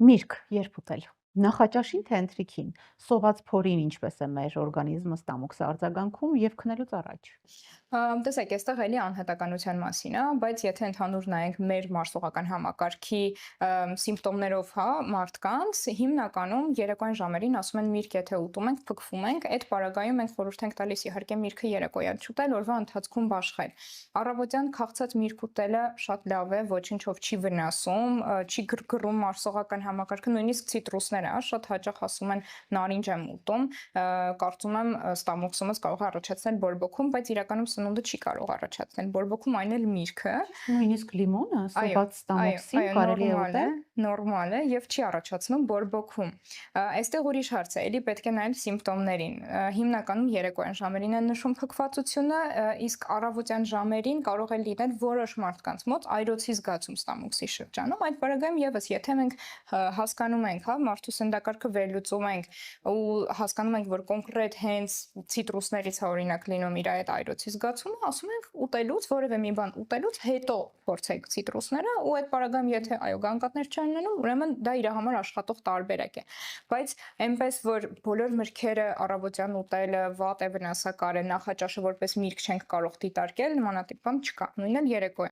Միրգ երբ ուտել։ Նախաճաշին թե ընթրիքին։ Սոված փորին ինչպես է մեր օրգանիզմը ստամոքսը արձագանքում եւ քնելուց առաջ։ Տեսեք, այստեղ էլի անհատականության մասին է, բայց եթե ընդհանուր նայենք մեր մարսողական համակարգի սիմպտոմներով, հա, մարդկանց, հիմնականում երեկոյան ժամերին ասում են միրգ եթե ուտում ենք, փքվում ենք, այդ պարագայում մենք խորհուրդ ենք տալիս իհարկե միրգը երեկոյան չուտել, օրվա ընթացքում բաշխել։ Առավոտյան քաղցած միրգ ուտելը շատ լավ է, ոչինչով չի վնասում, չի գրգռում մարսողական համակարգը, նույնիսկ ցիտրուսները, շատ հաճախ ասում են նարինջ եմ ուտում, կարծում եմ ստամոքսումս կարող է առաջացնել բորբոքում, բայց իրականում սնունդը չի կարող առաջացնել բորբոքում, այն էլ միրգը։ Նույնիսկ լիմոնը Այո, սոված ստամոքսին այո, կարելի է ուտել։ նորմալ է եւ չի առաջացնում բորբոքում։ Այստեղ ուրիշ հարց է, էլի պետք է նայել սիմպտոմներին։ Հիմնականում երեկոյան ժամերին են նշում փքվածությունը, իսկ առավոտյան ժամերին կարող է լինել որոշ մարդկանց մոտ այրոցի զգացում ստամոքսի շրջանում։ Այդ բaragայում եւս, եթե մենք հասկանում ենք, հա, մարդու սննդակարգը վերլուծում ենք ու հասկանում ենք, որ կոնկրետ հենց ցիտրուսներից է օրինակ լինում իր այդ այրոցի զգացումը, ասում ենք ուտելուց, որևէ մի բան ուտելուց հետո փորձեք ցիտրուսները ու այդ պարագայում եթե այո գանգատներ չեն լինում, ուրեմն դա իր համար աշխատող տարբերակ է։ Բայց այնպես որ բոլոր մրգերը առավոտյան ուտելը վատ է, վնասակար է, նախաճաշը որպես միրգ չենք կարող դիտարկել, նմանատիպ բան չկա։ Նույնն էլ երեկոյան